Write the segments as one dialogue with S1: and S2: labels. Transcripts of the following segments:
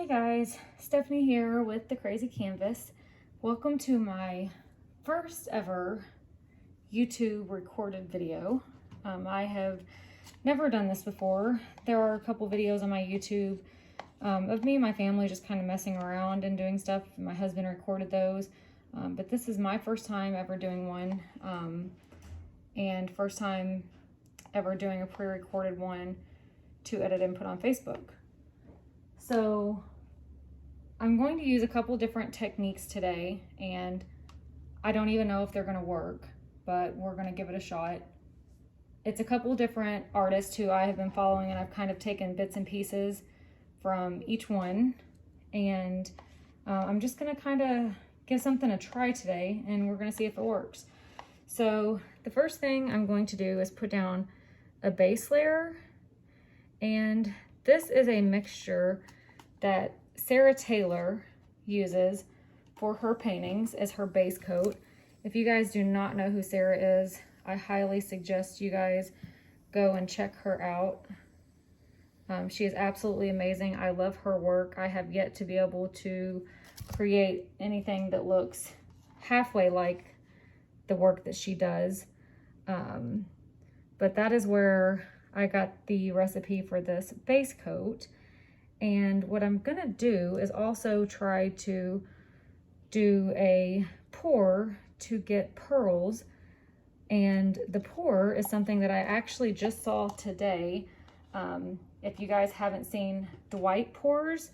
S1: Hey guys, Stephanie here with the Crazy Canvas. Welcome to my first ever YouTube recorded video. I have never done this before. There are a couple videos on my YouTube of me and my family just kind of messing around and doing stuff. My husband recorded those, but this is my first time ever doing one, and first time ever doing a pre-recorded one to edit and put on Facebook. So I'm going to use a couple different techniques today, and I don't even know if they're going to work, but we're going to give it a shot. It's a couple different artists who I have been following, and I've kind of taken bits and pieces from each one, and I'm just going to kind of give something a try today, and we're going to see if it works. So the first thing I'm going to do is put down a base layer, and this is a mixture that Sarah Taylor uses for her paintings as her base coat. If you guys do not know who Sarah is, I highly suggest you guys go and check her out. She is absolutely amazing. I love her work. I have yet to be able to create anything that looks halfway like the work that she does. But that is where I got the recipe for this base coat. And what I'm gonna do is also try to do a pour to get pearls. And the pour is something that I actually just saw today. If you guys haven't seen Dwight pours,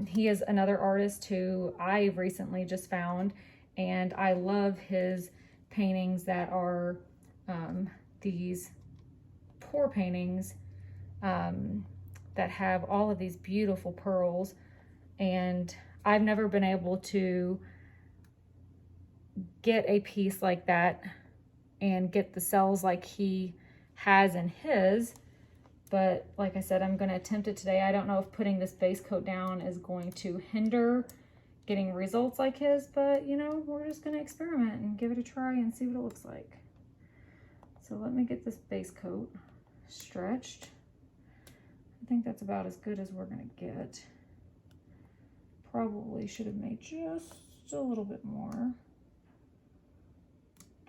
S1: he is another artist who I recently just found, and I love his paintings that are these pour paintings that have all of these beautiful pearls. And I've never been able to get a piece like that and get the cells like he has in his, but like I said, I'm going to attempt it today. I don't know if putting this base coat down is going to hinder getting results like his, but you know, we're just going to experiment and give it a try and see what it looks like. So let me get this base coat stretched. I think that's about as good as we're going to get. Probably should have made just a little bit more.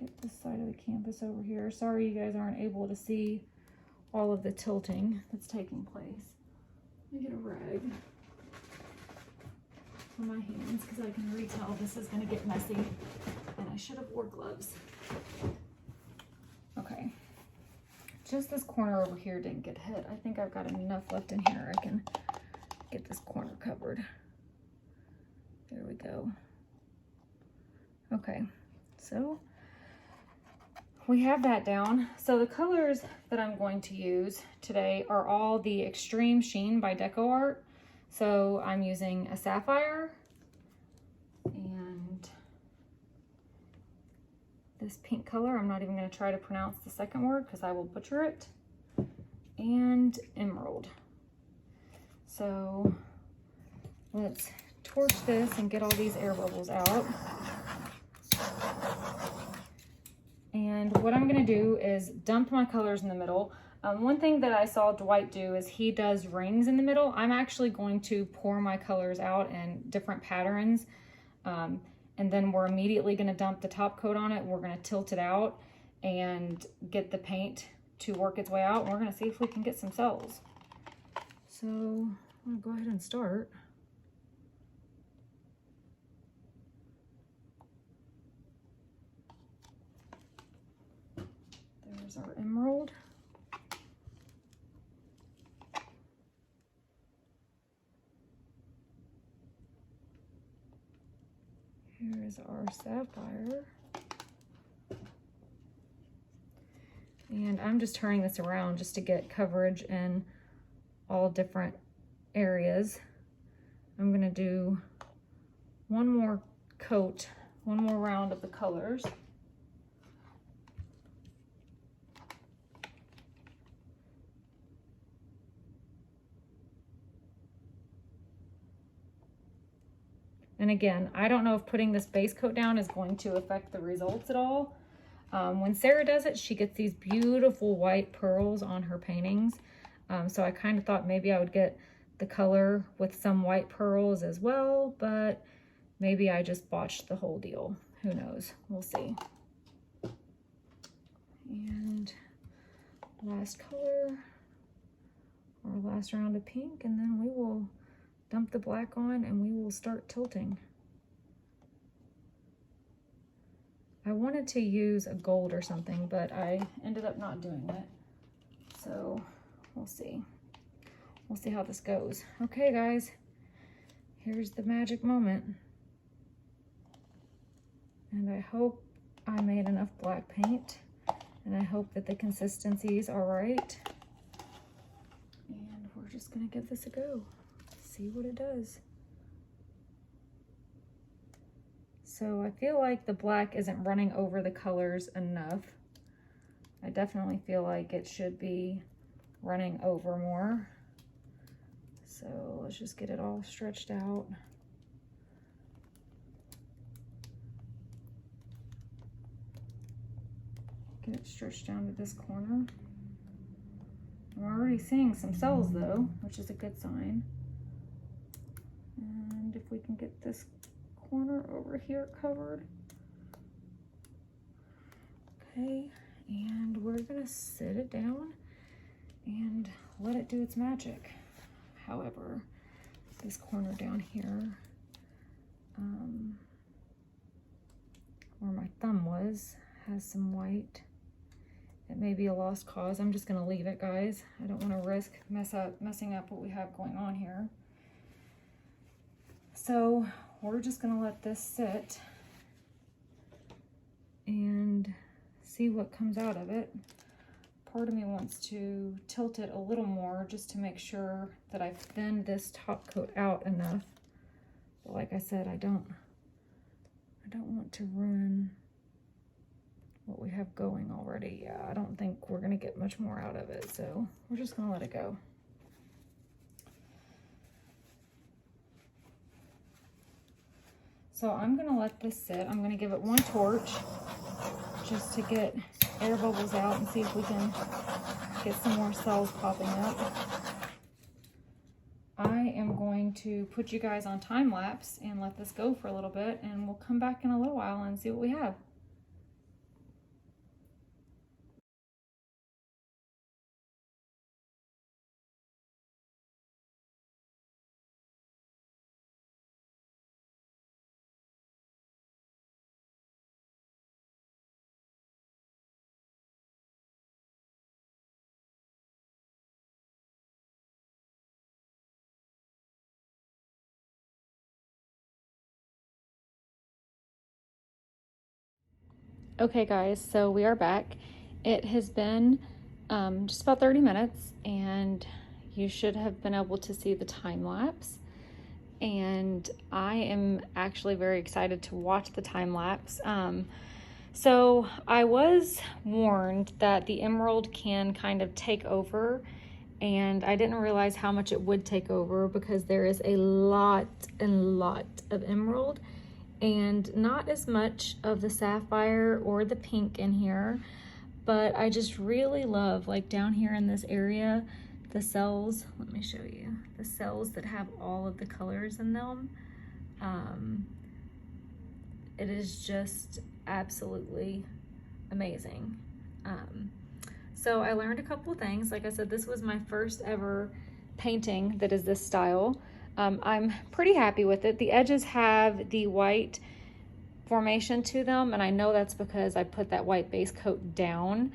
S1: Get this side of the canvas over here. Sorry you guys aren't able to see all of the tilting that's taking place. Let me get a rag for my hands because I can already tell this is going to get messy, and I should have wore gloves. Okay. Just this corner over here didn't get hit. I think I've got enough left in here. I can get this corner covered. There we go. Okay, so we have that down. So the colors that I'm going to use today are all the Extreme Sheen by DecoArt. So I'm using a Sapphire and this pink color. I'm not even going to try to pronounce the second word because I will butcher it. And Emerald. So let's torch this and get all these air bubbles out. And what I'm going to do is dump my colors in the middle. One thing that I saw Dwight do is he does rings in the middle. I'm actually going to pour my colors out in different patterns. And then we're immediately going to dump the top coat on it. We're going to tilt it out and get the paint to work its way out. And we're going to see if we can get some cells. So I'm going to go ahead and start. There's our emerald. Here's our sapphire. And I'm just turning this around just to get coverage in all different areas. I'm going to do one more coat, one more round of the colors. And again, I don't know if putting this base coat down is going to affect the results at all. When Sarah does it, she gets these beautiful white pearls on her paintings. So I kind of thought maybe I would get the color with some white pearls as well, but maybe I just botched the whole deal. Who knows? We'll see. And last color, or last round of pink, and then we will dump the black on and we will start tilting. I wanted to use a gold or something, but I ended up not doing it. So we'll see. We'll see how this goes. Okay, guys, here's the magic moment. And I hope I made enough black paint, and I hope that the consistencies are right. And we're just gonna give this a go, see what it does. So I feel like the black isn't running over the colors enough. I definitely feel like it should be running over more. So let's just get it all stretched out. Get it stretched down to this corner. I'm already seeing some cells though, which is a good sign. And if we can get this corner over here covered. Okay, and we're gonna sit it down and let it do its magic. However, this corner down here, where my thumb was, has some white. It may be a lost cause. I'm just gonna leave it, guys. I don't wanna risk messing up what we have going on here. So we're just gonna let this sit and see what comes out of it. Part of me wants to tilt it a little more just to make sure that I've thinned this top coat out enough. But like I said, I don't want to ruin what we have going already. Yeah, I don't think we're gonna get much more out of it, so we're just gonna let it go. So I'm gonna let this sit. I'm gonna give it one torch just to get air bubbles out and see if we can get some more cells popping up. I am going to put you guys on time lapse and let this go for a little bit, and we'll come back in a little while and see what we have. Okay guys, so we are back. It has been just about 30 minutes and you should have been able to see the time lapse. And I am actually very excited to watch the time lapse. So I was warned that the emerald can kind of take over, and I didn't realize how much it would take over because there is a lot of emerald and not as much of the sapphire or the pink in here. But I just really love, like down here in this area, the cells. Let me show you the cells that have all of the colors in them. It is just absolutely amazing. So I learned a couple of things. Like I said, this was my first ever painting that is this style. I'm pretty happy with it. The edges have the white formation to them, and I know that's because I put that white base coat down.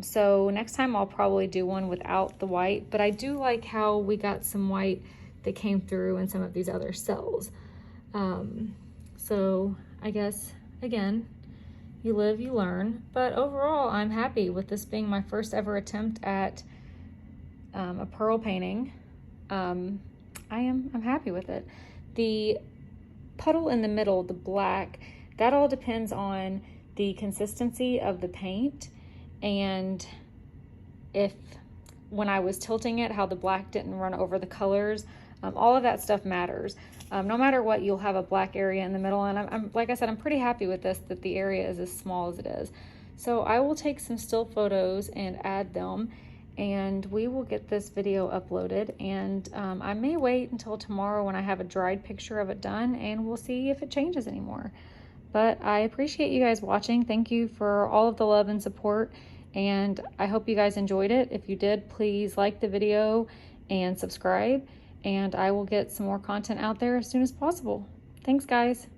S1: So next time I'll probably do one without the white, but I do like how we got some white that came through in some of these other cells. So I guess, again, you live, you learn, but overall I'm happy with this being my first ever attempt at a pearl painting. I'm happy with it. The puddle in the middle, the black, that all depends on the consistency of the paint, and if when I was tilting it, how the black didn't run over the colors. All of that stuff matters. No matter what, you'll have a black area in the middle, and I'm like I said, I'm pretty happy with this, that the area is as small as it is. So I will take some still photos and add them, and we will get this video uploaded. And I may wait until tomorrow when I have a dried picture of it done, and we'll see if it changes anymore. But I appreciate you guys watching. Thank you for all of the love and support, and I hope you guys enjoyed it. If you did, please like the video and subscribe, and I will get some more content out there as soon as possible. Thanks, guys.